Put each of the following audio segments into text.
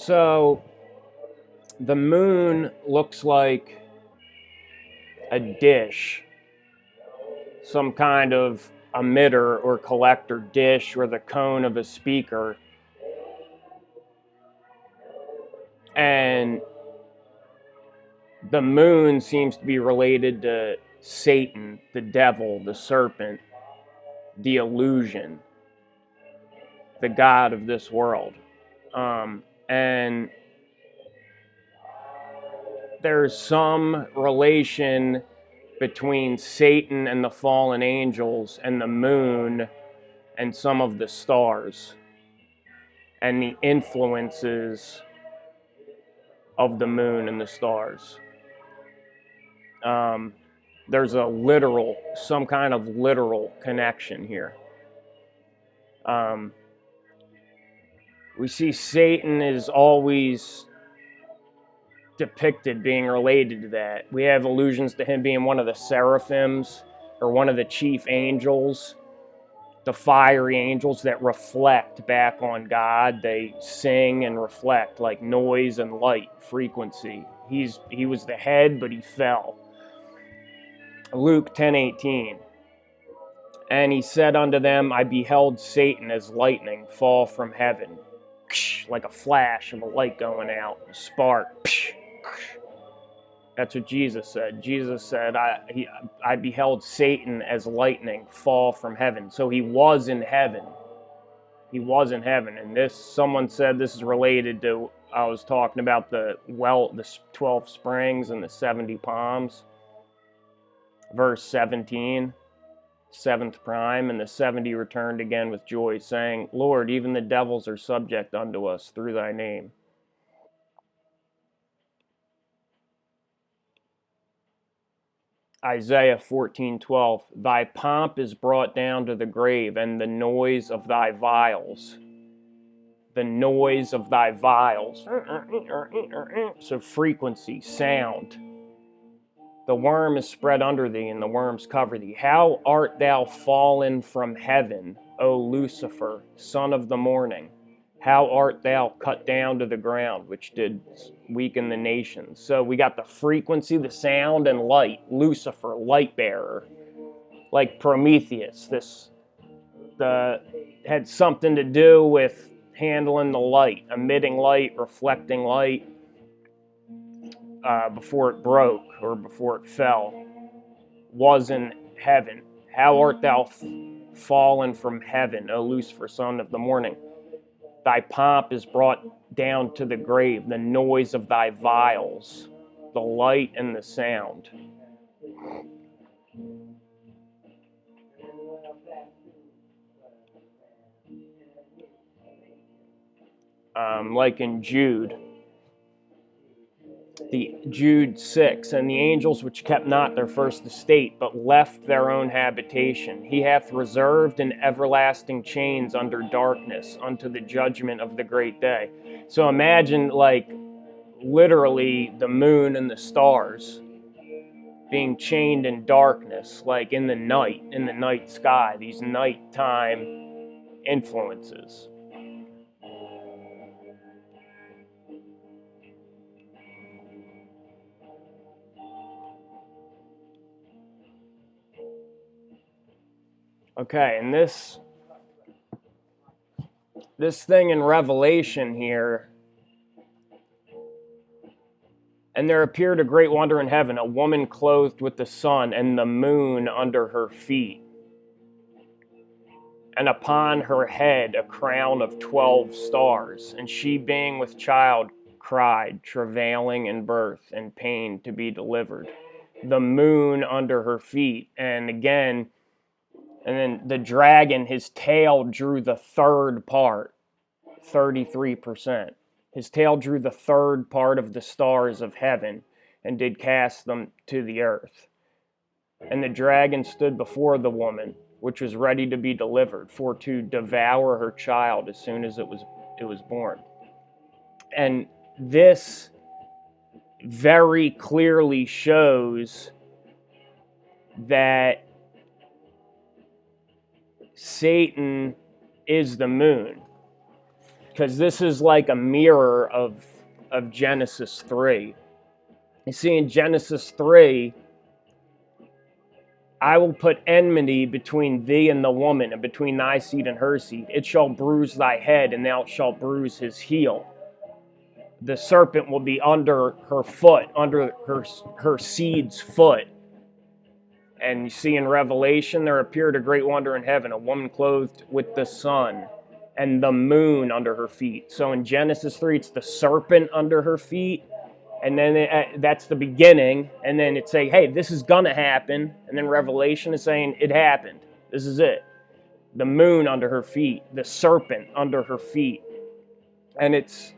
So the moon looks like a dish, some kind of emitter or collector dish, or the cone of a speaker. And the moon seems to be related to Satan, the devil, the serpent, the illusion, the god of this world. And there's some relation between Satan and the fallen angels and the moon and some of the stars and the influences of the moon and the stars. There's some kind of literal connection here. We see Satan is always depicted being related to that. We have allusions to him being one of the seraphims or one of the chief angels, the fiery angels that reflect back on God. They sing and reflect like noise and light, frequency. He was the head, but he fell. Luke 10:18. And he said unto them, I beheld Satan as lightning fall from heaven. Like a flash of a light going out, a spark. That's what Jesus said. Jesus said, I beheld Satan as lightning fall from heaven. So he was in heaven. He was in heaven. And someone said this is related to, I was talking about the 12 springs and the 70 palms. Verse 17, 7th prime, and the 70 returned again with joy, saying, Lord, even the devils are subject unto us through thy name. Isaiah 14:12, thy pomp is brought down to the grave, and the noise of thy viols. The noise of thy viols. So frequency, sound. The worm is spread under thee, and the worms cover thee. How art thou fallen from heaven, O Lucifer, son of the morning? How art thou cut down to the ground, which did weaken the nations? So we got the frequency, the sound, and light. Lucifer, light bearer, like Prometheus. Had something to do with handling the light, emitting light, reflecting light. Before it broke or before it fell, was in heaven. How art thou fallen from heaven, O Lucifer, son of the morning? Thy pomp is brought down to the grave, the noise of thy viols, the light and the sound. Like in Jude 6, and the angels which kept not their first estate, but left their own habitation, he hath reserved in everlasting chains under darkness unto the judgment of the great day. So imagine, like, literally the moon and the stars being chained in darkness, like in the night sky, these nighttime influences. Okay, and this thing in Revelation here, and there appeared a great wonder in heaven, a woman clothed with the sun and the moon under her feet, and upon her head a crown of 12 stars, and she being with child cried, travailing in birth and pain to be delivered. The moon under her feet, and again, and then the dragon, his tail drew the third part, 33%. His tail drew the third part of the stars of heaven and did cast them to the earth. And the dragon stood before the woman, which was ready to be delivered, for to devour her child as soon as it was born. And this very clearly shows that Satan is the moon. because this is like a mirror of Genesis 3. You see, in Genesis 3, I will put enmity between thee and the woman, and between thy seed and her seed. It shall bruise thy head, and thou shalt bruise his heel. The serpent will be under her foot, under her seed's foot. And you see in Revelation, there appeared a great wonder in heaven, a woman clothed with the sun and the moon under her feet. So in Genesis 3, it's the serpent under her feet. And then that's the beginning. And then it's saying, hey, this is going to happen. And then Revelation is saying, it happened. This is it. The moon under her feet, the serpent under her feet. And it's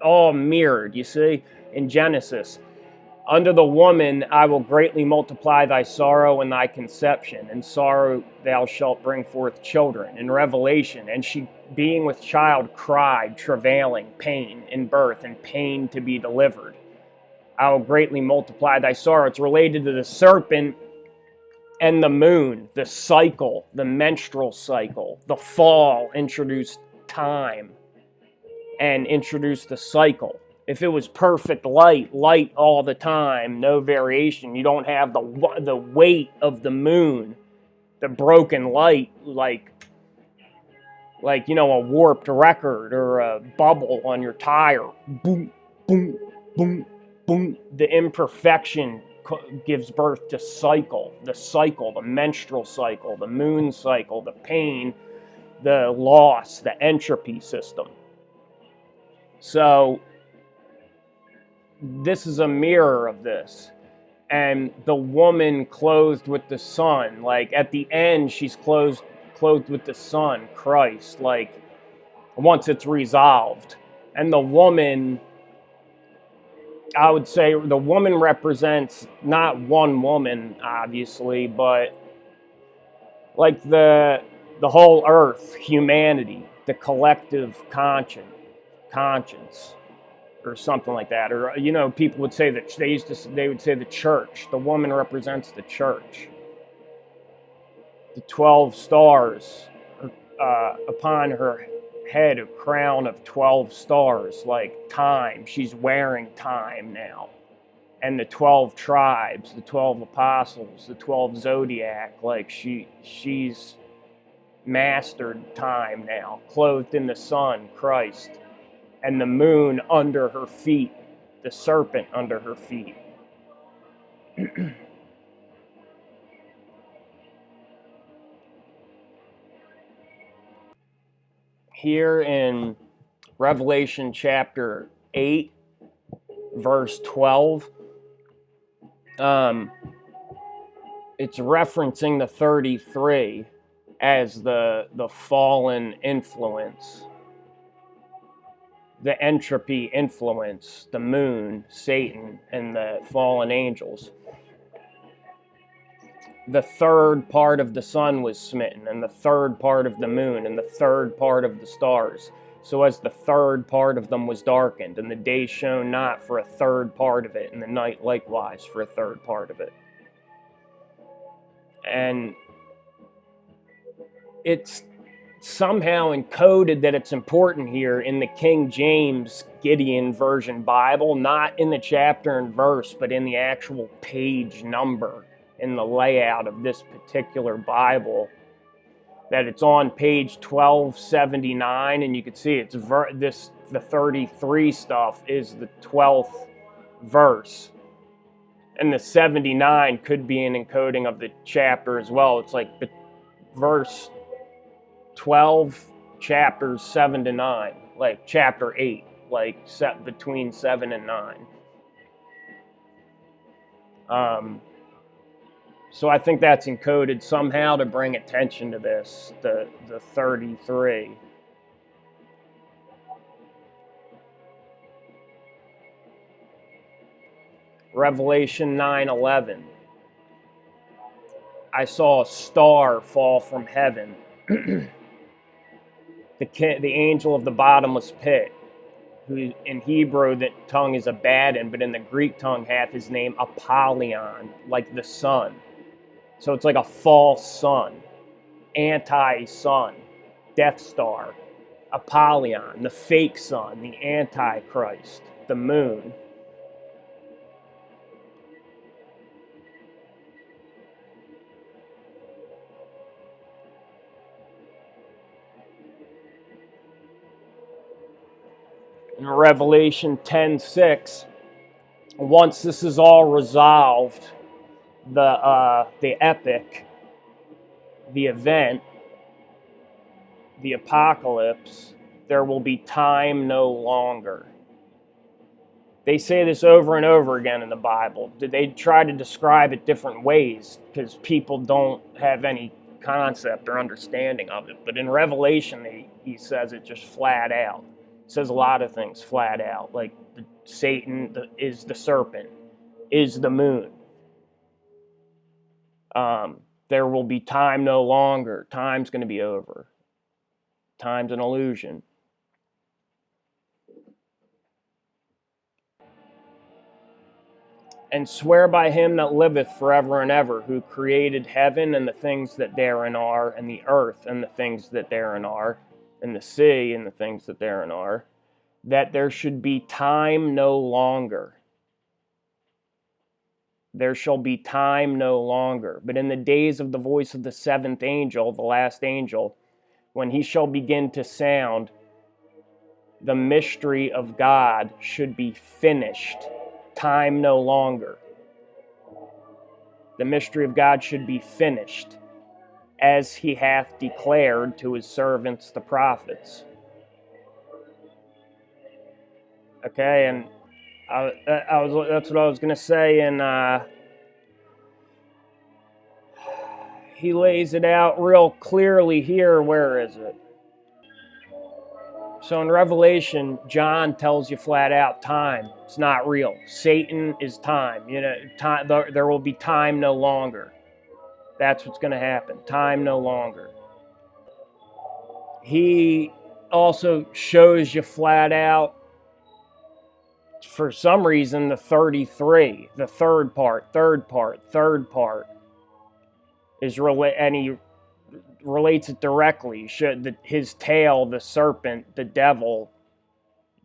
all mirrored, you see, in Genesis. Under the woman I will greatly multiply thy sorrow and thy conception. In sorrow thou shalt bring forth children. In Revelation, and she being with child cried, travailing, pain in birth, and pain to be delivered. I will greatly multiply thy sorrow. It's related to the serpent and the moon, the cycle, the menstrual cycle. The fall introduced time and introduced the cycle. If it was perfect light all the time, no variation, you don't have the weight of the moon, the broken light, like a warped record or a bubble on your tire. Boom, boom, boom, boom. The imperfection gives birth to cycle, the menstrual cycle, the moon cycle, the pain, the loss, the entropy system. So this is a mirror of this. And the woman clothed with the sun, like at the end, she's clothed with the sun, Christ, like once it's resolved. And the woman, I would say the woman represents not one woman, obviously, but like the whole earth, humanity, the collective conscience. Or something like that, or people would say that they would say the church. The woman represents the church. The 12 stars upon her head, a crown of 12 stars, like time. She's wearing time now, and the 12 tribes, the 12 apostles, the 12 zodiac, like she's mastered time now, clothed in the sun, Christ. And the moon under her feet, the serpent under her feet. Here in Revelation chapter 8, verse 12, it's referencing the 33 as the fallen influence. The entropy influence, the moon, Satan, and the fallen angels. The third part of the sun was smitten, and the third part of the moon, and the third part of the stars. So as the third part of them was darkened, and the day shone not for a third part of it, and the night likewise for a third part of it. And it's somehow encoded that it's important here in the King James Gideon Version Bible, not in the chapter and verse, but in the actual page number in the layout of this particular Bible, that it's on page 1279, and you can see it's the 33 stuff is the 12th verse, and the 79 could be an encoding of the chapter as well. It's like verse 12, chapters 7 to 9, like chapter 8, like set between 7 and 9. So I think that's encoded somehow to bring attention to this, the 33. Revelation 9:11. I saw a star fall from heaven. The angel of the bottomless pit, who in Hebrew the tongue is Abaddon, but in the Greek tongue hath his name Apollyon, like the sun. So it's like a false sun, anti-sun, Death Star. Apollyon, the fake sun, the Antichrist, the moon. In Revelation 10:6, once this is all resolved, the epic, the event, the apocalypse, there will be time no longer. They say this over and over again in the Bible. They try to describe it different ways because people don't have any concept or understanding of it. But in Revelation, he says it just flat out. He says a lot of things flat out, like Satan is the serpent, is the moon. There will be time no longer. Time's going to be over. Time's an illusion. And swear by him that liveth forever and ever, who created heaven and the things that therein are, and the earth and the things that therein are, and the sea and the things that therein are, that there should be time no longer. There shall be time no longer. But in the days of the voice of the seventh angel, the last angel, when he shall begin to sound, the mystery of God should be finished. Time no longer. The mystery of God should be finished, as he hath declared to his servants the prophets. Okay, and that's what I was going to say, and he lays it out real clearly here. Where is it? So in Revelation, John tells you flat out, time, it's not real. Satan is time. Time, there will be time no longer. That's what's going to happen. Time no longer. He also shows you flat out, for some reason, the 33, the third part, is and he relates it directly. His tail, the serpent, the devil,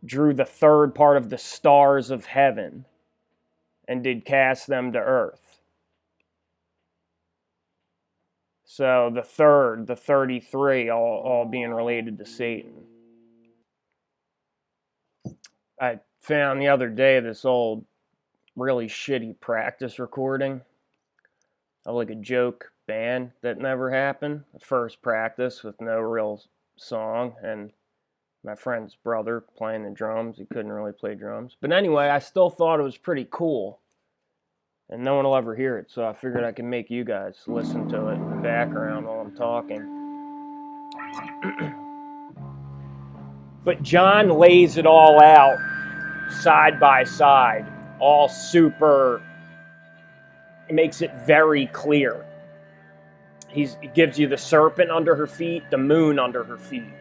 drew the third part of the stars of heaven and did cast them to earth. So the third, the 33, all being related to Satan. I found the other day this old, really shitty practice recording of like a joke band that never happened. The first practice with no real song, and my friend's brother playing the drums. He couldn't really play drums. But anyway, I still thought it was pretty cool. And no one will ever hear it, so I figured I could make you guys listen to it in the background while I'm talking. But John lays it all out side by side, all super, it makes it very clear. He gives you the serpent under her feet, the moon under her feet.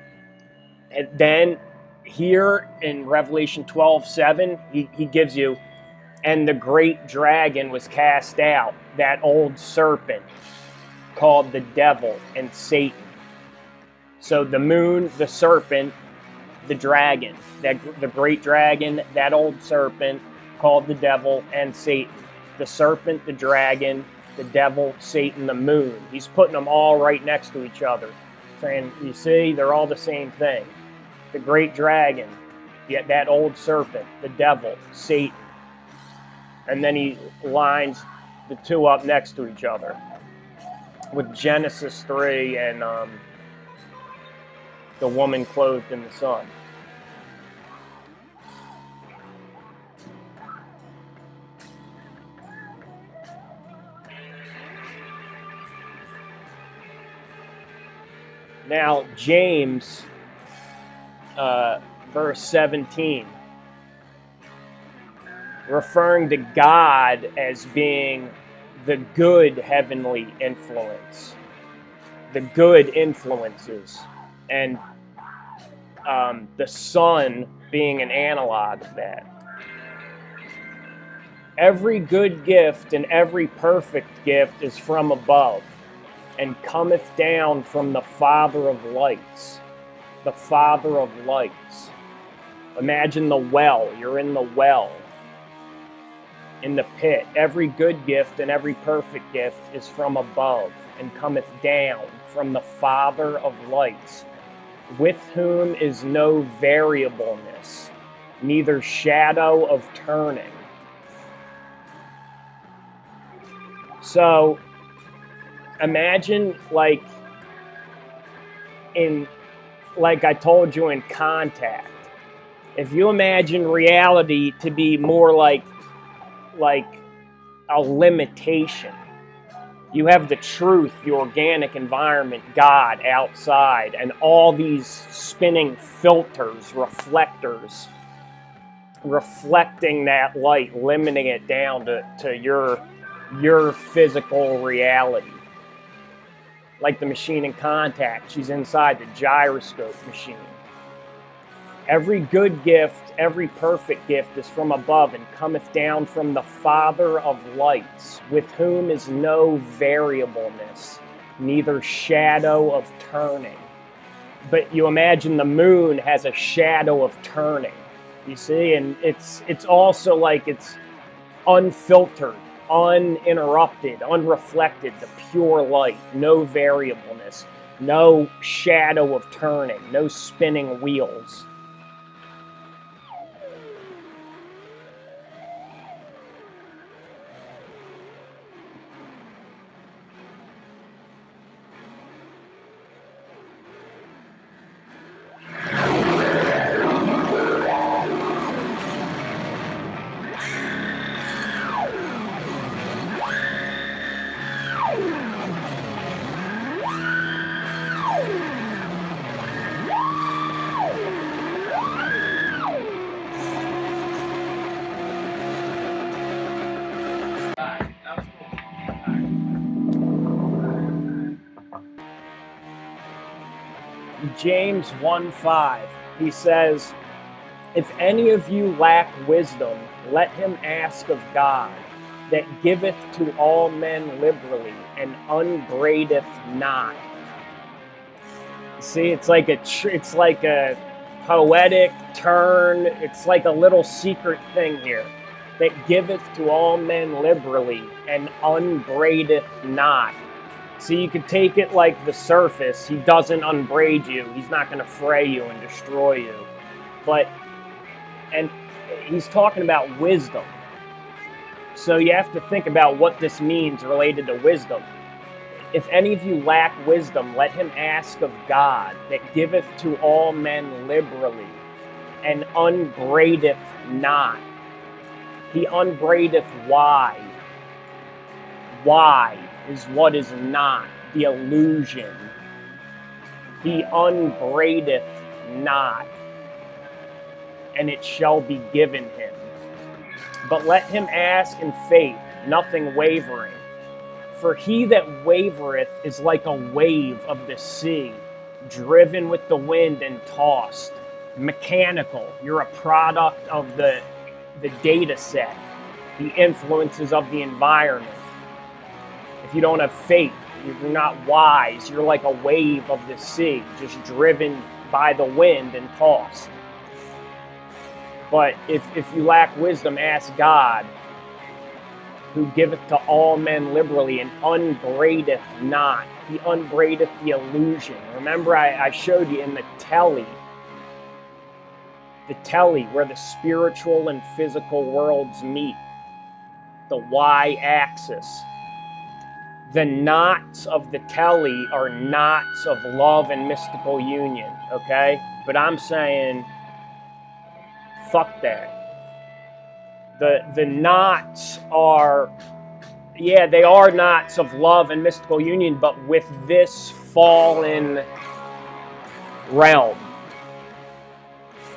And then here in Revelation 12:7, he gives you, and the great dragon was cast out, that old serpent called the devil and Satan. So the moon, the serpent, the dragon, the great dragon, that old serpent called the devil and Satan. The serpent, the dragon, the devil, Satan, the moon. He's putting them all right next to each other, saying, you see, they're all the same thing. The great dragon, yet that old serpent, the devil, Satan. And then he lines the two up next to each other with Genesis 3 and the woman clothed in the sun. Now, James, verse 17, referring to God as being the good heavenly influence, the good influences, and the sun being an analog of that. Every good gift and every perfect gift is from above, and cometh down from the Father of lights, the Father of lights. Imagine the well. You're in the well, in the pit. Every good gift and every perfect gift is from above and cometh down from the Father of lights, with whom is no variableness, neither shadow of turning. So imagine, like I told you in Contact, if you imagine reality to be more like a limitation, you have the truth, the organic environment, God outside, and all these spinning filters, reflectors, reflecting that light, limiting it down to your physical reality. Like the machine in Contact, she's inside the gyroscope machine. Every good gift, every perfect gift is from above and cometh down from the Father of lights, with whom is no variableness, neither shadow of turning. But you imagine the moon has a shadow of turning, you see? And it's also like it's unfiltered, uninterrupted, unreflected, the pure light, no variableness, no shadow of turning, no spinning wheels. James 1:5, he says, if any of you lack wisdom, let him ask of God, that giveth to all men liberally, and upbraideth not. See, it's like a poetic turn. It's like a little secret thing here. That giveth to all men liberally, and upbraideth not. So you could take it like the surface. He doesn't unbraid you. He's not going to fray you and destroy you. And he's talking about wisdom. So you have to think about what this means related to wisdom. If any of you lack wisdom, let him ask of God, that giveth to all men liberally, and upbraideth not. He upbraideth why. Why is what is not, the illusion. He upbraideth not, and it shall be given him. But let him ask in faith, nothing wavering. For he that wavereth is like a wave of the sea, driven with the wind and tossed. Mechanical. You're a product of the data set, the influences of the environment. If you don't have faith, if you're not wise, you're like a wave of the sea, just driven by the wind and tossed. But if you lack wisdom, ask God, who giveth to all men liberally, and upbraideth not. He upbraideth the illusion. Remember, I showed you in the Teli, where the spiritual and physical worlds meet, the y-axis. The knots of the Teli are knots of love and mystical union, okay? But I'm saying, fuck that. The knots are, yeah, they are knots of love and mystical union, but with this fallen realm.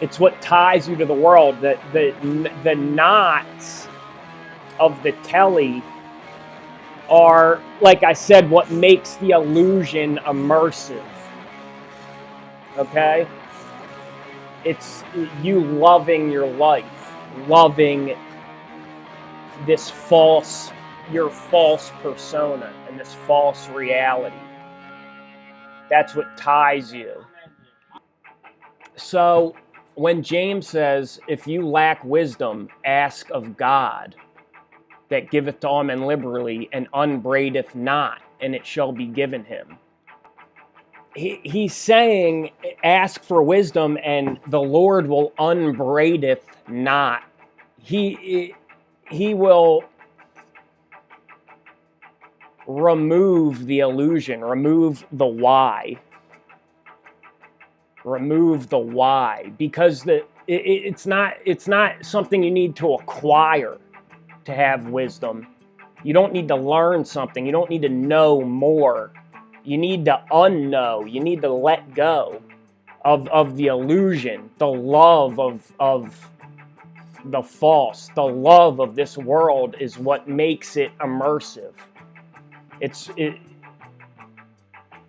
It's what ties you to the world. The knots of the Teli are, like I said, what makes the illusion immersive. Okay? It's you loving your life, loving this your false persona and this false reality. That's what ties you. So when James says, if you lack wisdom, ask of God, that giveth to all men liberally, and unbraideth not, and it shall be given him. He's saying, ask for wisdom, and the Lord will unbraideth not. He will remove the illusion, remove the why. Remove the why, because it's not something you need to acquire to have wisdom. You don't need to learn something. You don't need to know more. You need to unknow. You need to let go of the illusion, the love of the false. The love of this world is what makes it immersive.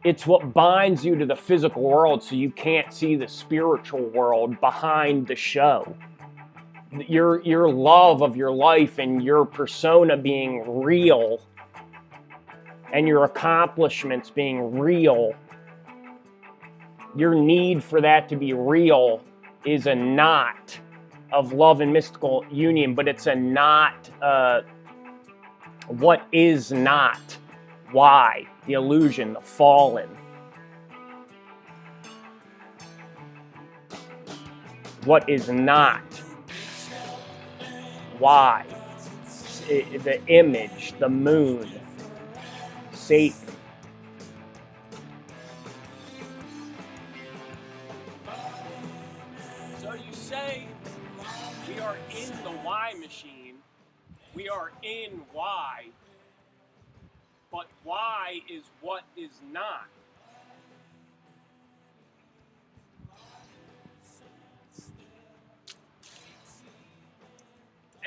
It's what binds you to the physical world, so you can't see the spiritual world behind the show. Your love of your life and your persona being real, and your accomplishments being real, your need for that to be real is a knot of love and mystical union, but it's a knot, what is not, why, the illusion, the fallen. What is not, why, the image, the moon, Satan. So you say we are in the why machine, we are in why, but why is what is not.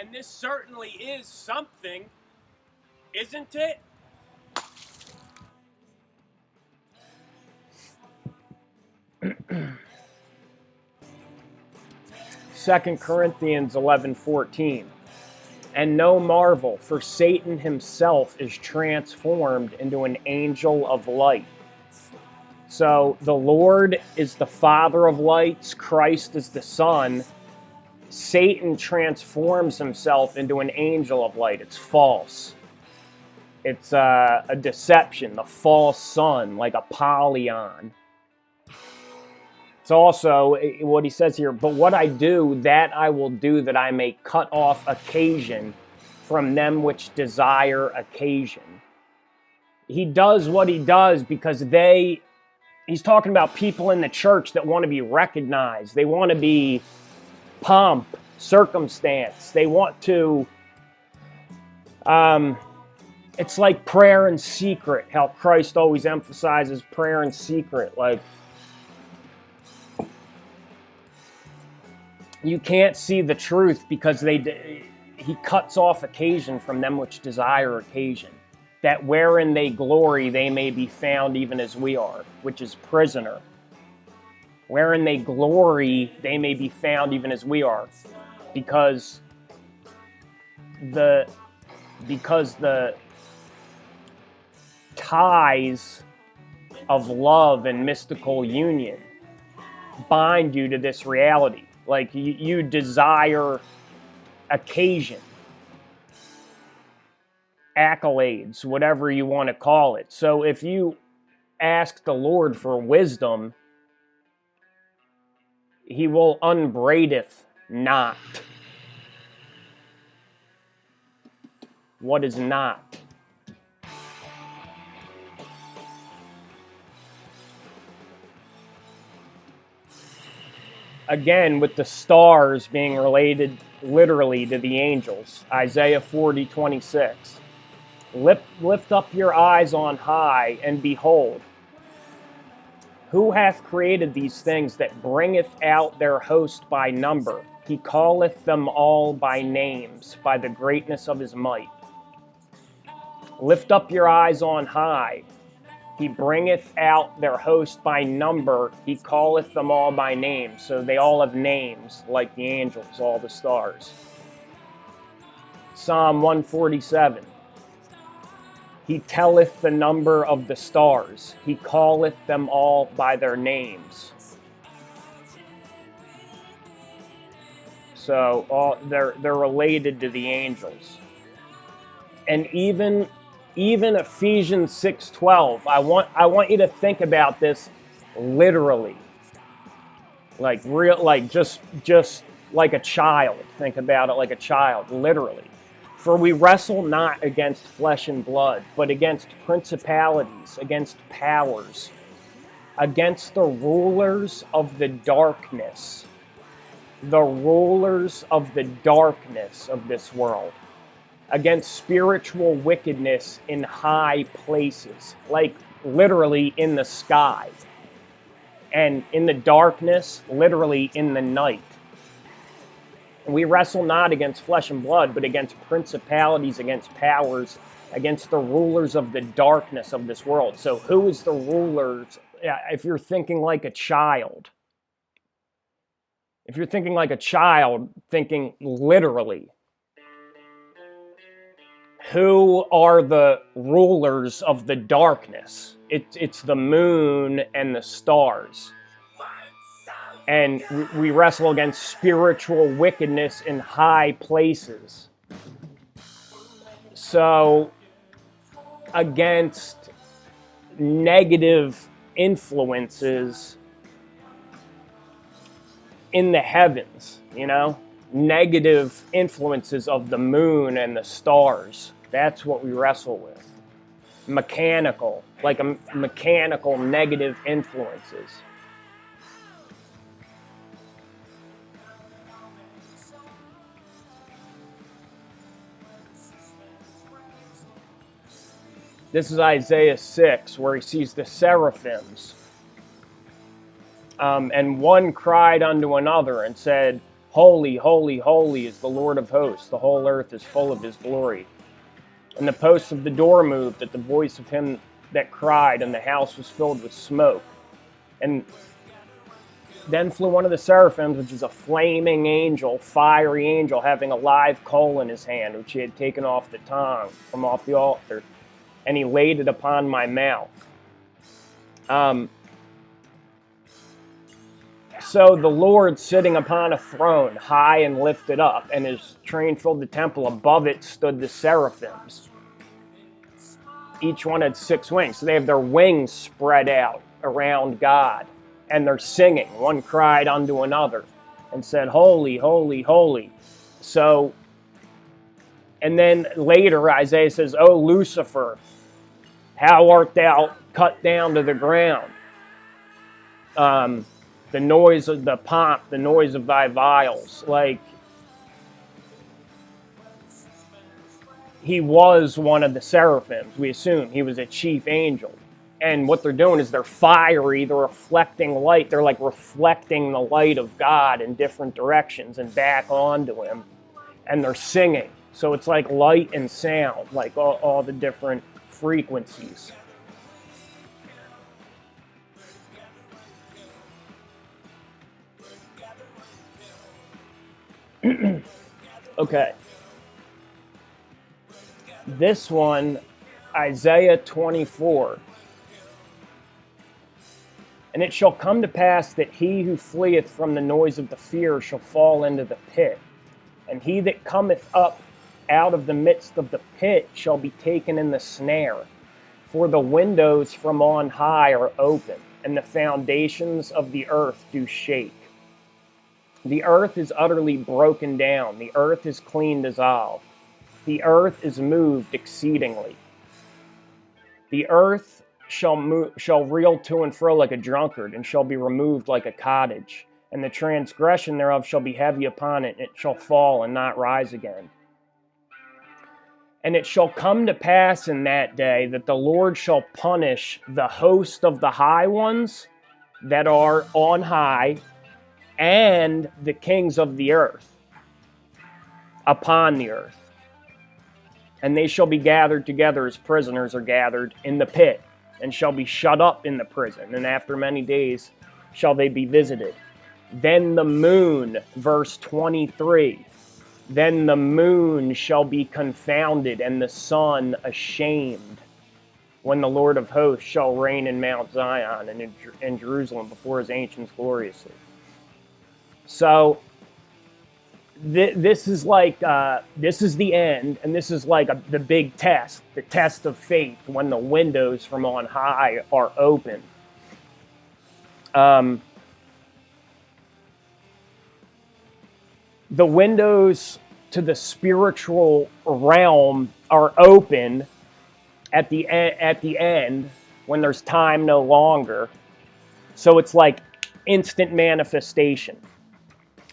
And this certainly is something, isn't it? Second Corinthians 11:14. And no marvel, for Satan himself is transformed into an angel of light. So the Lord is the Father of lights, Christ is the Son. Satan transforms himself into an angel of light. It's false. It's a deception, the false son, like Apollyon. It's also what he says here, but what I do, that I will do, that I may cut off occasion from them which desire occasion. He does what he does because he's talking about people in the church that want to be recognized. They want to be pomp, circumstance. They want to, it's like prayer in secret, how Christ always emphasizes prayer in secret. Like, you can't see the truth because he cuts off occasion from them which desire occasion, that wherein they glory they may be found even as we are, which is prisoner. Wherein they glory they may be found even as we are, because the ties of love and mystical union bind you to this reality. Like, you desire occasion, accolades, whatever you want to call it. So if you ask the Lord for wisdom, he will unbraideth not what is not. Again, with the stars being related literally to the angels. Isaiah 40:26. Lift up your eyes on high, and behold, who hath created these things, that bringeth out their host by number? He calleth them all by names, by the greatness of his might. Lift up your eyes on high. He bringeth out their host by number. He calleth them all by name. So they all have names, like the angels, all the stars. Psalm 147. He telleth the number of the stars. He calleth them all by their names. So they're related to the angels. And even Ephesians 6:12, I want you to think about this literally. Like just like a child. Think about it like a child, literally. For we wrestle not against flesh and blood, but against principalities, against powers, against the rulers of the darkness of this world, against spiritual wickedness in high places, like literally in the sky, and in the darkness, literally in the night. We wrestle not against flesh and blood, but against principalities, against powers, against the rulers of the darkness of this world. So who is the rulers? If you're thinking like a child, thinking literally, who are the rulers of the darkness? It's the moon and the stars. And we wrestle against spiritual wickedness in high places. So, against negative influences in the heavens, negative influences of the moon and the stars. That's what we wrestle with. Mechanical negative influences. This is Isaiah 6, where he sees the seraphims. And one cried unto another and said, Holy, holy, holy is the Lord of hosts. The whole earth is full of his glory. And the posts of the door moved at the voice of him that cried, and the house was filled with smoke. And then flew one of the seraphims, which is a flaming angel, fiery angel, having a live coal in his hand, which he had taken off the tongue from off the altar. And he laid it upon my mouth. So the Lord sitting upon a throne, high and lifted up, and his train filled the temple. Above it stood the seraphims. Each one had 6 wings. So they have their wings spread out around God. And they're singing. One cried unto another and said, Holy, holy, holy. So, and then later Isaiah says, O Lucifer, how art thou cut down to the ground? The noise of the pomp, the noise of thy vials. Like, he was one of the seraphims. We assume he was a chief angel. And what they're doing is they're fiery, they're reflecting light. They're like reflecting the light of God in different directions and back onto him. And they're singing. So it's like light and sound, like all the different frequencies. Okay. This one, Isaiah 24. And it shall come to pass that he who fleeth from the noise of the fear shall fall into the pit. And he that cometh up out of the midst of the pit shall be taken in the snare. For the windows from on high are open, and the foundations of the earth do shake. The earth is utterly broken down. The earth is clean dissolved. The earth is moved exceedingly. The earth shall reel to and fro like a drunkard, and shall be removed like a cottage. And the transgression thereof shall be heavy upon it, and it shall fall and not rise again. And it shall come to pass in that day that the Lord shall punish the host of the high ones that are on high, and the kings of the earth upon the earth. And they shall be gathered together as prisoners are gathered in the pit, and shall be shut up in the prison. And after many days shall they be visited. Then the moon, verse 23, then the moon shall be confounded, and the sun ashamed, when the Lord of hosts shall reign in Mount Zion and in Jerusalem before his ancients gloriously. So this is like this is the end, and this is like the big test, the test of faith, when the windows from on high are open. The windows to the spiritual realm are open at the end when there's time no longer. So it's like instant manifestation.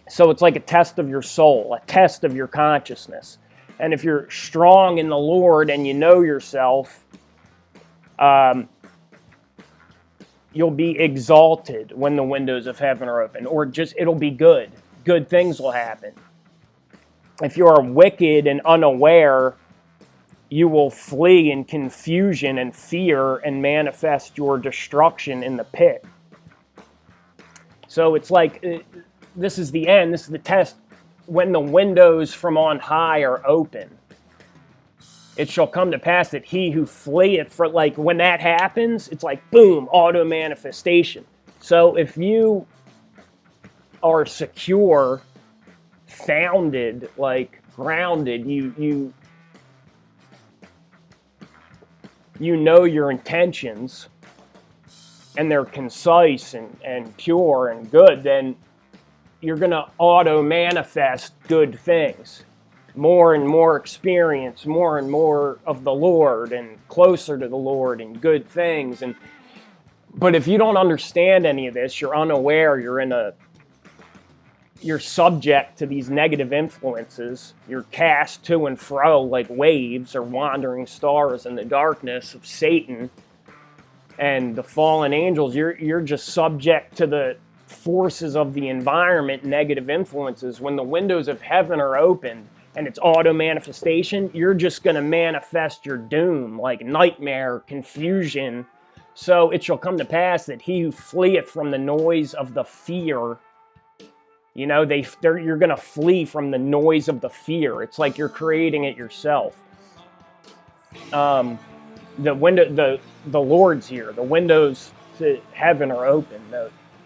So it's like a test of your soul, a test of your consciousness. And if you're strong in the Lord and you know yourself, you'll be exalted when the windows of heaven are open, or just it'll be good. Good things will happen. If you are wicked and unaware, you will flee in confusion and fear and manifest your destruction in the pit. So it's like, this is the end, this is the test. When the windows from on high are open, it shall come to pass that he who fleeth, for like when that happens, it's like boom, auto manifestation. So if you are secure, founded, like grounded, you know your intentions, and they're concise and pure and good, then you're going to auto manifest good things. More and more experience, more and more of the Lord, and closer to the Lord, and good things. But if you don't understand any of this, you're unaware, you're subject to these negative influences. You're cast to and fro like waves or wandering stars in the darkness of Satan and the fallen angels. You're just subject to the forces of the environment, negative influences. When the windows of heaven are open and it's auto manifestation, you're just going to manifest your doom, like nightmare, confusion. So it shall come to pass that he who fleeth from the noise of the fear, you know, you're going to flee from the noise of the fear. It's like you're creating it yourself. The Lord's here. The windows to heaven are open.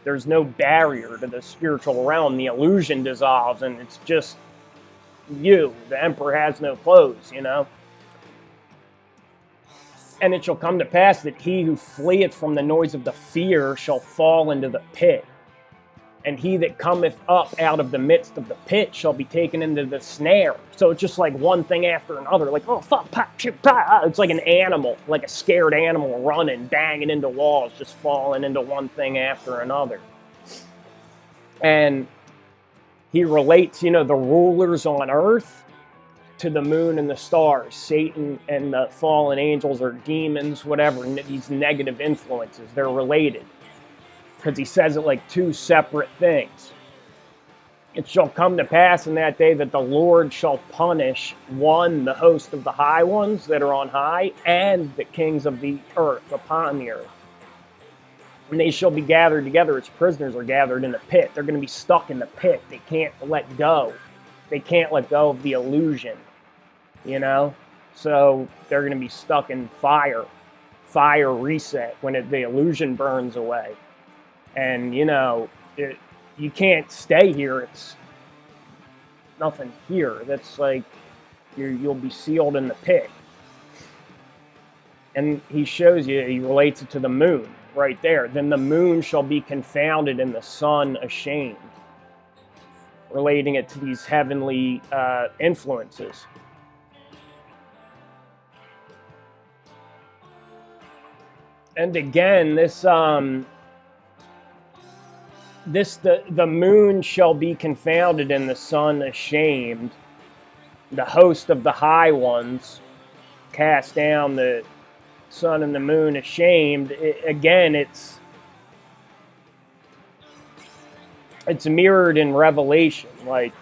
There's no barrier to the spiritual realm. The illusion dissolves, and it's just you. The emperor has no clothes, you know. And it shall come to pass that he who fleeth from the noise of the fear shall fall into the pit. And he that cometh up out of the midst of the pit shall be taken into the snare. So it's just like one thing after another. Like, oh, fuck, pop, chip, pop. It's like an animal, like a scared animal running, banging into walls, just falling into one thing after another. And he relates, you know, the rulers on earth to the moon and the stars. Satan and the fallen angels or demons, whatever, these negative influences, they're related. Because he says it like two separate things. It shall come to pass in that day that the Lord shall punish, one, the host of the high ones that are on high, and the kings of the earth upon the earth. And they shall be gathered together as prisoners are gathered in the pit. They're going to be stuck in the pit. They can't let go. They can't let go of the illusion, you know? So they're going to be stuck in fire reset when the illusion burns away. And, you know, you can't stay here. It's nothing here. That's like you'll be sealed in the pit. And he shows you, he relates it to the moon right there. Then the moon shall be confounded and the sun ashamed. Relating it to these heavenly influences. And again, the moon shall be confounded and the sun ashamed. The host of the high ones cast down, the sun and the moon ashamed. Again, it's mirrored in Revelation, like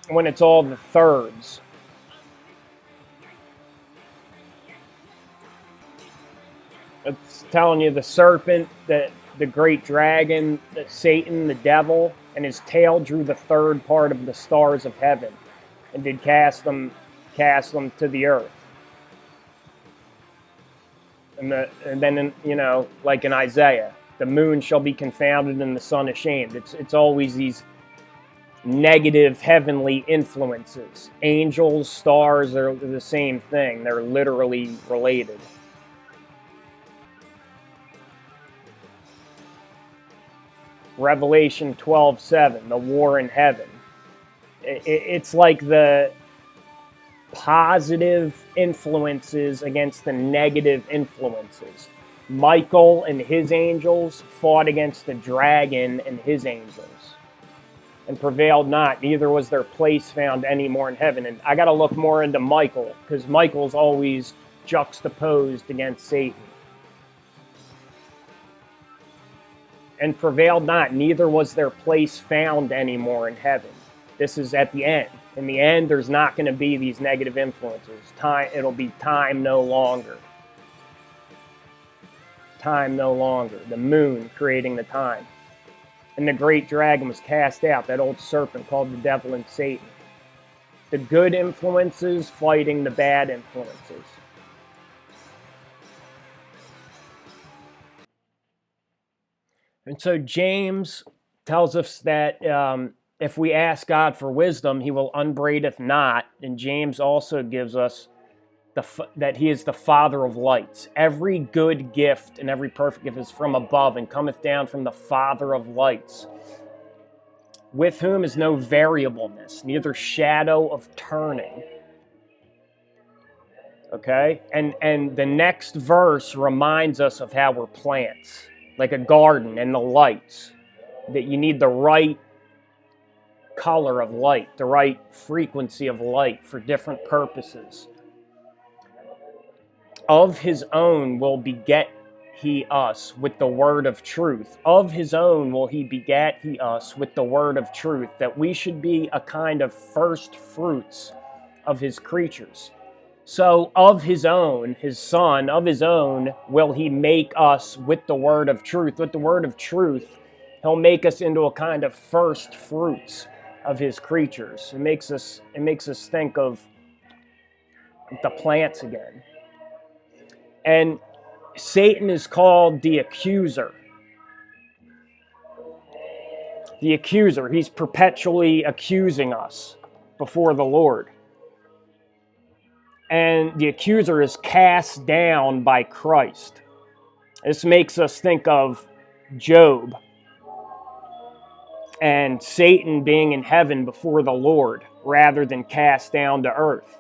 when it's all the thirds. It's telling you the serpent, the great dragon, Satan, the devil, and his tail drew the third part of the stars of heaven, and did cast them to the earth. And then, you know, like in Isaiah, The moon shall be confounded and the sun ashamed. It's always these negative heavenly influences. Angels, stars, they're the same thing. They're literally related. Revelation 12:7, the war in heaven. It's like the positive influences against the negative influences. Michael and his angels fought against the dragon and his angels and prevailed not, neither was their place found any more in heaven. And I got to look more into Michael, because Michael's always juxtaposed against Satan. And prevailed not, neither was their place found any more in heaven. This is at the end. In the end, there's not going to be these negative influences. It'll be time no longer. Time no longer. The moon creating the time. And the great dragon was cast out, that old serpent called the devil and Satan. The good influences fighting the bad influences. And so James tells us that if we ask God for wisdom, he will upbraideth not. And James also gives us that he is the Father of lights. Every good gift and every perfect gift is from above and cometh down from the Father of lights, with whom is no variableness, neither shadow of turning. Okay? And the next verse reminds us of how we're plants, like a garden, and the lights, that you need the right color of light, the right frequency of light for different purposes. Of his own will beget he us with the word of truth. Of his own will he beget he us with the word of truth, that we should be a kind of first fruits of his creatures. So of his own, his son, of his own will he make us with the word of truth. With the word of truth, he'll make us into a kind of first fruits of his creatures. It makes us think of the plants again. And Satan is called the accuser. The accuser. He's perpetually accusing us before the Lord. And the accuser is cast down by Christ. This makes us think of Job and Satan being in heaven before the Lord rather than cast down to earth.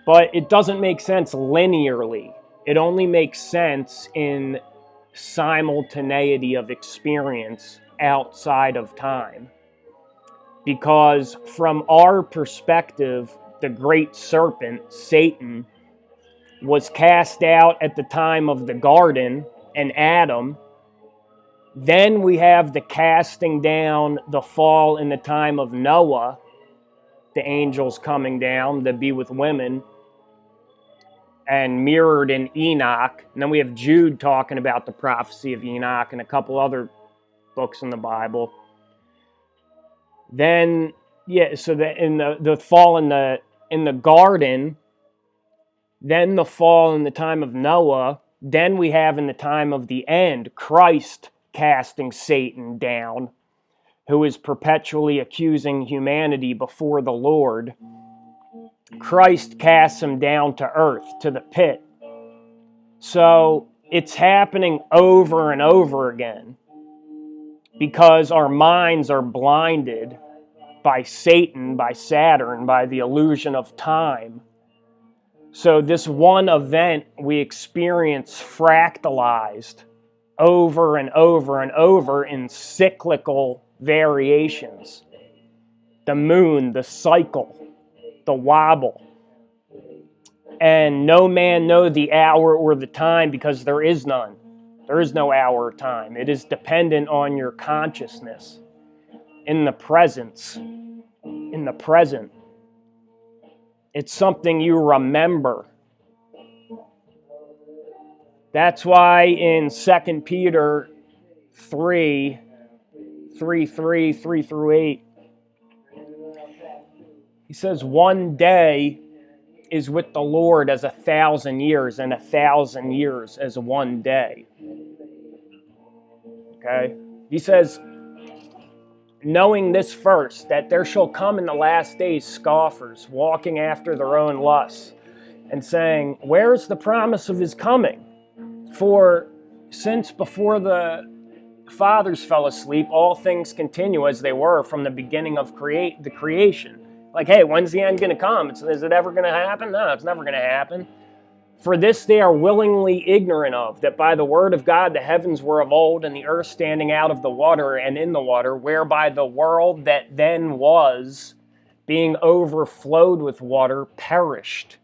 But it doesn't make sense linearly. It only makes sense in simultaneity of experience outside of time. Because from our perspective, the great serpent, Satan, was cast out at the time of the garden and Adam. Then we have the casting down, the fall in the time of Noah, the angels coming down to be with women, and mirrored in Enoch. And then we have Jude talking about the prophecy of Enoch and a couple other books in the Bible. Then, so that in the fall in the garden, then the fall in the time of Noah, then we have in the time of the end, Christ casting Satan down, who is perpetually accusing humanity before the Lord. Christ casts him down to earth, to the pit. So it's happening over and over again because our minds are blinded by Satan, by Saturn, by the illusion of time. So this one event we experience fractalized over and over and over in cyclical variations. The moon, the cycle, the wobble. And no man know the hour or the time, because there is none. There is no hour or time. It is dependent on your consciousness in the presence, in the present. It's something you remember. That's why in 2 Peter 3 through 8, he says, one day is with the Lord as 1,000 years, and 1,000 years as one day. Okay? He says, knowing this first, that there shall come in the last days scoffers, walking after their own lusts, and saying, where is the promise of his coming? For since before the fathers fell asleep, all things continue as they were from the beginning of the creation. Like, hey, when's the end going to come? Is it ever going to happen? No, it's never going to happen. For this they are willingly ignorant of, that by the word of God the heavens were of old, and the earth standing out of the water and in the water, whereby the world that then was, being overflowed with water, perished.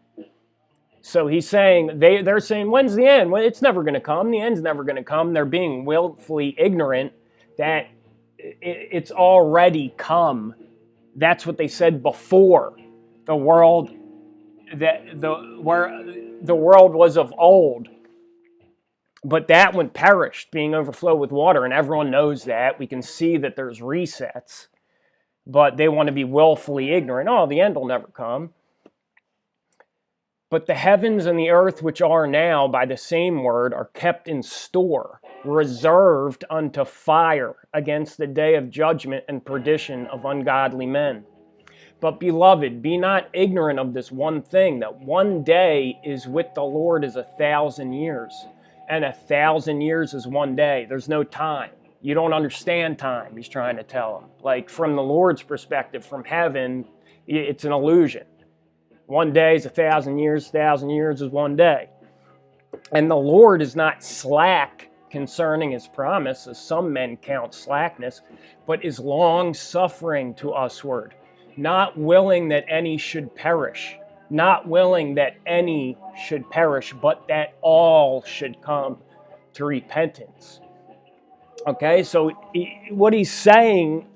So he's saying, they're saying, when's the end? Well, it's never going to come. The end's never going to come. They're being willfully ignorant that it's already come. That's what they said before the world, where the world was of old. But that one perished, being overflowed with water, and everyone knows that. We can see that there's resets, but they want to be willfully ignorant. Oh, the end will never come. But the heavens and the earth which are now, by the same word, are kept in store, reserved unto fire against the day of judgment and perdition of ungodly men. But beloved, be not ignorant of this one thing, that one day is with the Lord as 1,000 years, and 1,000 years is one day. There's no time. You don't understand time, he's trying to tell them. Like, from the Lord's perspective, from heaven, it's an illusion. One day is 1,000 years, 1,000 years is one day. And the Lord is not slack concerning his promise, as some men count slackness, but is long-suffering to usward, not willing that any should perish, not willing that any should perish, but that all should come to repentance. Okay, so what he's saying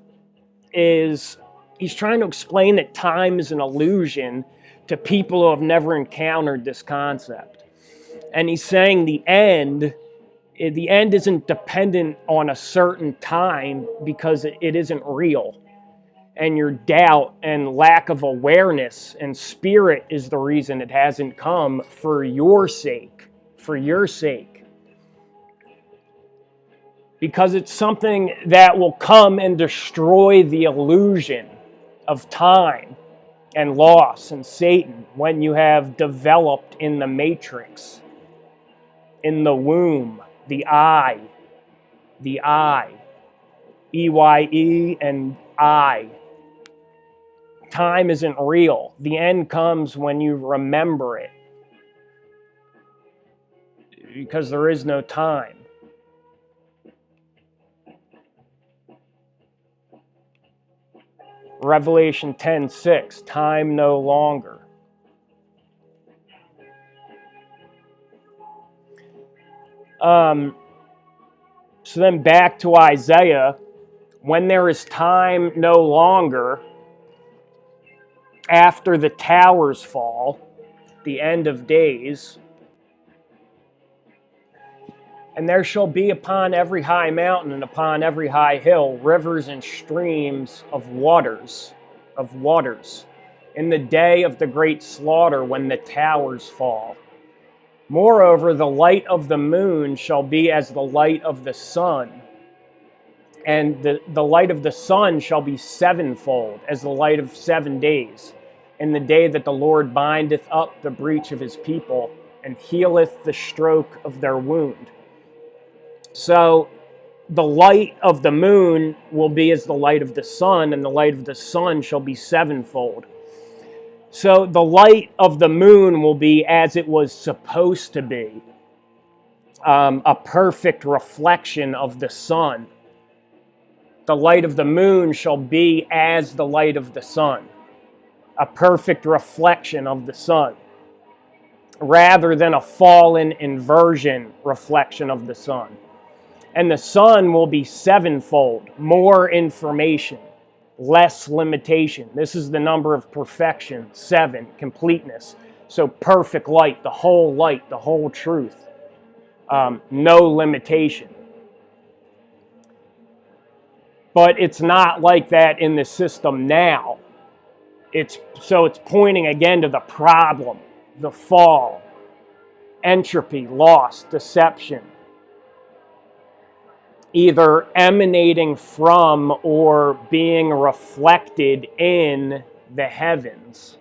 is, he's trying to explain that time is an illusion to people who have never encountered this concept. And he's saying the end isn't dependent on a certain time because it isn't real. And your doubt and lack of awareness and spirit is the reason it hasn't come, for your sake. For your sake. Because it's something that will come and destroy the illusion of time and loss and Satan when you have developed in the matrix, in the womb, the I, EYE and I. Time isn't real. The end comes when you remember it, because there is no time. Revelation 10:6, time no longer. So then back to Isaiah, when there is time no longer, after the towers fall, the end of days, and there shall be upon every high mountain and upon every high hill rivers and streams of waters, in the day of the great slaughter when the towers fall. Moreover, the light of the moon shall be as the light of the sun, and the light of the sun shall be sevenfold, as the light of 7 days, in the day that the Lord bindeth up the breach of his people, and healeth the stroke of their wound. So the light of the moon will be as the light of the sun, and the light of the sun shall be sevenfold. So the light of the moon will be as it was supposed to be, a perfect reflection of the sun. The light of the moon shall be as the light of the sun, a perfect reflection of the sun, rather than a fallen inversion reflection of the sun. And the sun will be sevenfold, more information, less limitation. This is the number of perfection, 7, completeness. So perfect light, the whole truth, no limitation. But it's not like that in the system now. It's pointing again to the problem, the fall, entropy, loss, deception. either emanating from or being reflected in the heavens.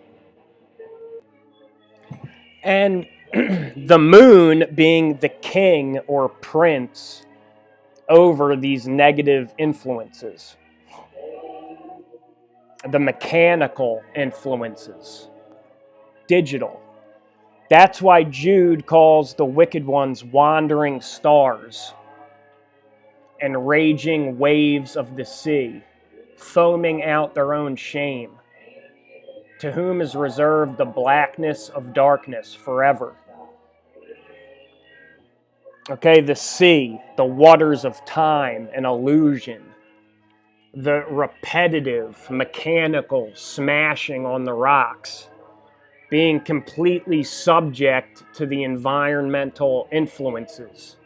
And the moon being the king or prince over these negative influences, the mechanical influences, digital. That's why Jude calls the wicked ones wandering stars and raging waves of the sea, foaming out their own shame, to whom is reserved the blackness of darkness forever. Okay, the sea, the waters of time and illusion, the repetitive, mechanical smashing on the rocks, being completely subject to the environmental influences,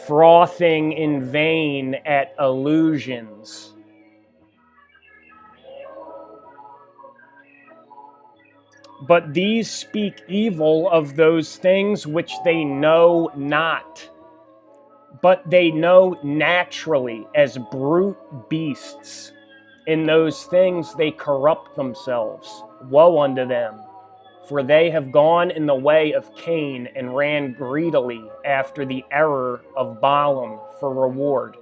frothing in vain at illusions. But these speak evil of those things which they know not, but they know naturally as brute beasts. In those things they corrupt themselves. Woe unto them! For they have gone in the way of Cain and ran greedily after the error of Balaam for reward,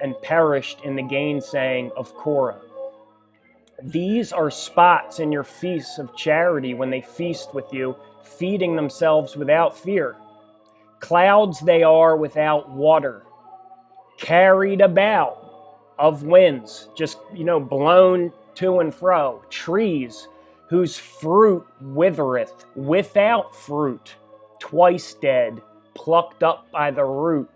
and perished in the gainsaying of Korah. These are spots in your feasts of charity when they feast with you, feeding themselves without fear. Clouds they are without water, carried about of winds, just, blown to and fro. Trees whose fruit withereth, without fruit, twice dead, plucked up by the root.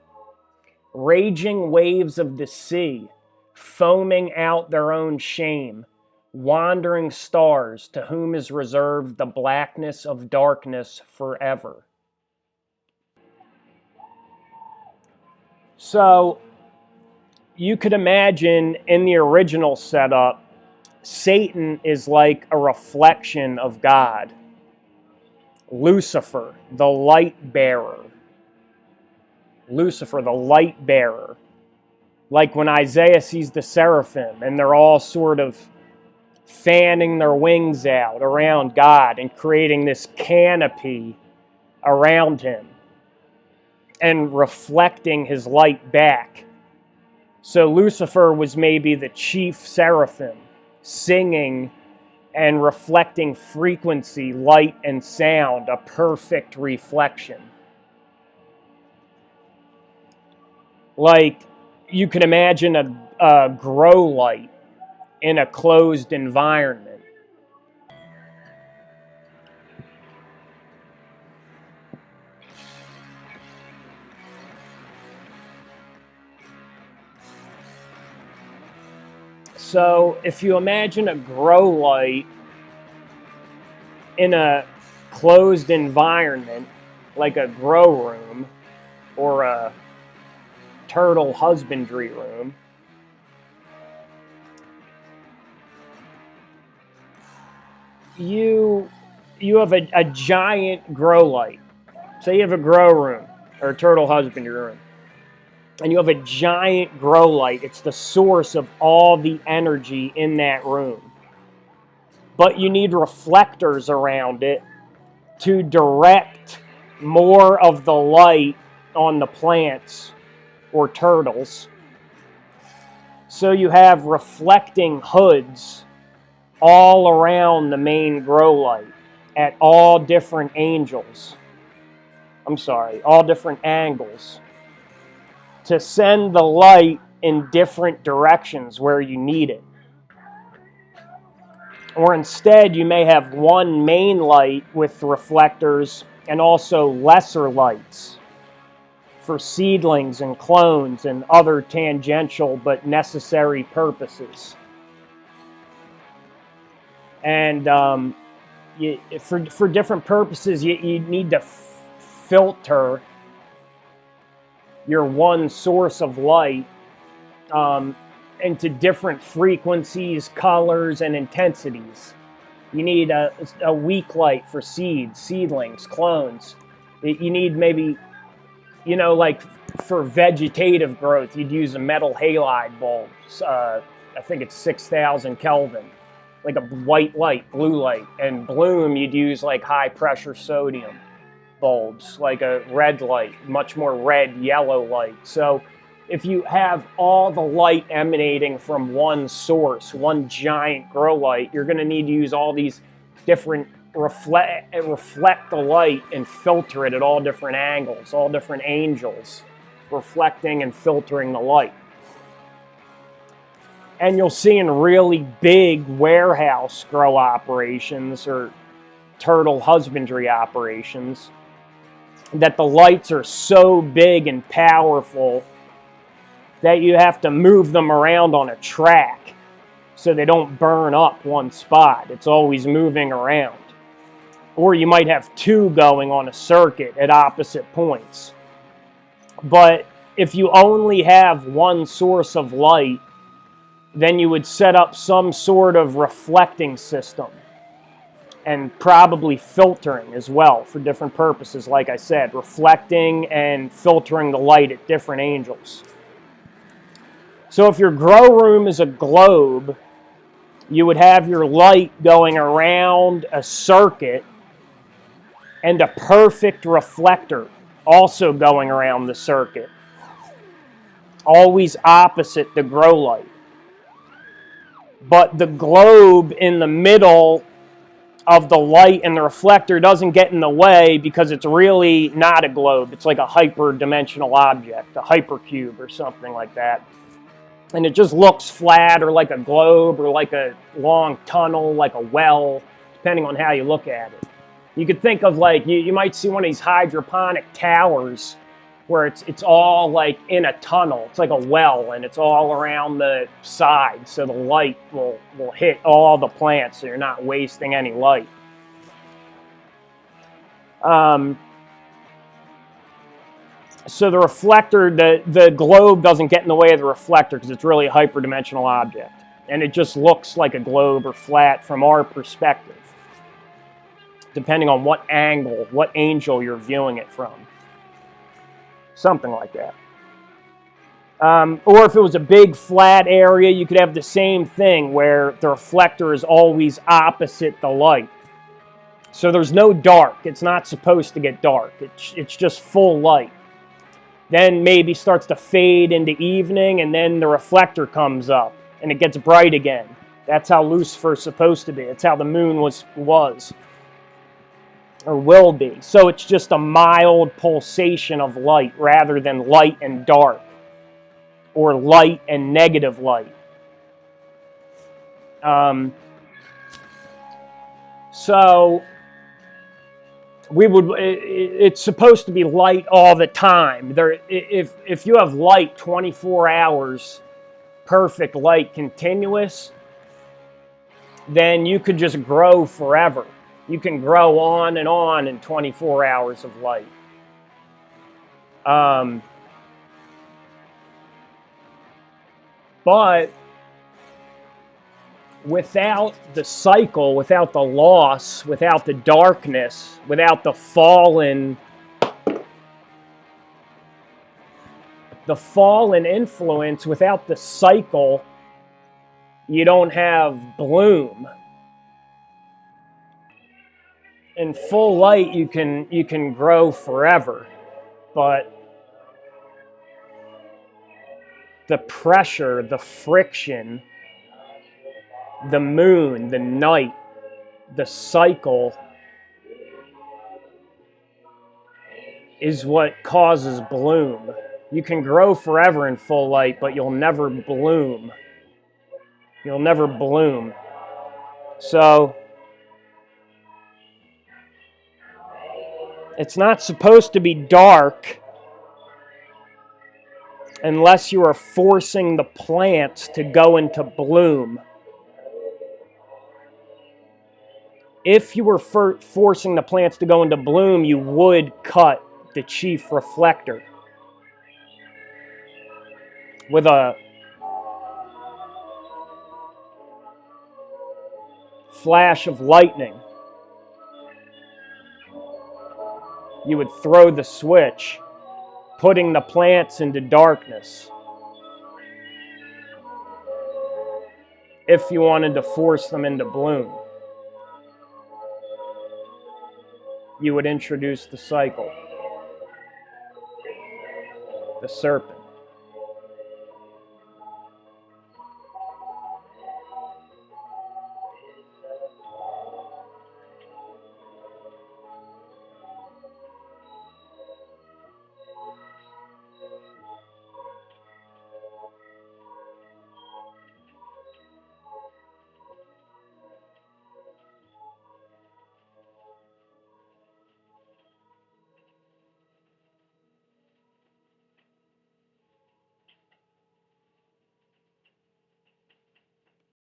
Raging waves of the sea, foaming out their own shame. Wandering stars, to whom is reserved the blackness of darkness forever. So, you could imagine in the original setup, Satan is like a reflection of God. Lucifer, the light bearer. Lucifer, the light bearer. Like when Isaiah sees the seraphim and they're all sort of fanning their wings out around God and creating this canopy around him and reflecting his light back. So Lucifer was maybe the chief seraphim, singing and reflecting frequency, light, and sound, a perfect reflection. Like you can imagine a grow light in a closed environment. So if you imagine a grow light in a closed environment, like a grow room or a turtle husbandry room, you have a giant grow light. Say you have a grow room or a turtle husbandry room, and you have a giant grow light. It's the source of all the energy in that room. But you need reflectors around it to direct more of the light on the plants or turtles. So you have reflecting hoods all around the main grow light at all different all different angles, to send the light in different directions where you need it. Or instead, you may have one main light with reflectors and also lesser lights for seedlings and clones and other tangential but necessary purposes. And for different purposes, you need to filter your one source of light into different frequencies, colors, and intensities. You need a weak light for seeds, seedlings, clones. You need maybe, like for vegetative growth, you'd use a metal halide bulb. I think it's 6,000 Kelvin, like a white light, blue light. And bloom, you'd use like high pressure sodium bulbs, like a red light, much more red, yellow light. So if you have all the light emanating from one source, one giant grow light, you're going to need to use all these different reflect the light and filter it at all different angles, all different angles, reflecting and filtering the light. And you'll see in really big warehouse grow operations or turtle husbandry operations that the lights are so big and powerful that you have to move them around on a track so they don't burn up one spot. It's always moving around. Or you might have two going on a circuit at opposite points. But if you only have one source of light, then you would set up some sort of reflecting system and probably filtering as well for different purposes, like I said, reflecting and filtering the light at different angles. So if your grow room is a globe, you would have your light going around a circuit and a perfect reflector also going around the circuit, always opposite the grow light. But the globe in the middle of the light and the reflector doesn't get in the way because it's really not a globe. It's like a hyperdimensional object, a hypercube or something like that. And it just looks flat or like a globe or like a long tunnel, like a well, depending on how you look at it. You could think of like, you might see one of these hydroponic towers where it's all like in a tunnel. It's like a well and it's all around the side. So the light will hit all the plants so you're not wasting any light. So the reflector, the globe doesn't get in the way of the reflector because it's really a hyperdimensional object. And it just looks like a globe or flat from our perspective, depending on what angle, what angel you're viewing it from. Something like that. Or if it was a big flat area, you could have the same thing where the reflector is always opposite the light. So there's no dark. It's not supposed to get dark. It's just full light. Then maybe starts to fade into evening, and then the reflector comes up, and it gets bright again. That's how Lucifer's supposed to be. It's how the moon was or will be. So it's just a mild pulsation of light rather than light and dark or light and negative light. So it's supposed to be light all the time. If you have light 24 hours, perfect light, continuous, then you could just grow forever. You can grow on in 24 hours of light. But without the cycle, without the loss, without the darkness, without the fallen influence, without the cycle, you don't have bloom. In full light, you can grow forever, but the pressure, the friction, the moon, the night, the cycle is what causes bloom. You can grow forever in full light, but you'll never bloom. You'll never bloom. So it's not supposed to be dark unless you are forcing the plants to go into bloom. If you were forcing the plants to go into bloom, you would cut the chief reflector with a flash of lightning. You would throw the switch putting the plants into darkness. If you wanted to force them into bloom, you would introduce the cycle, the serpent.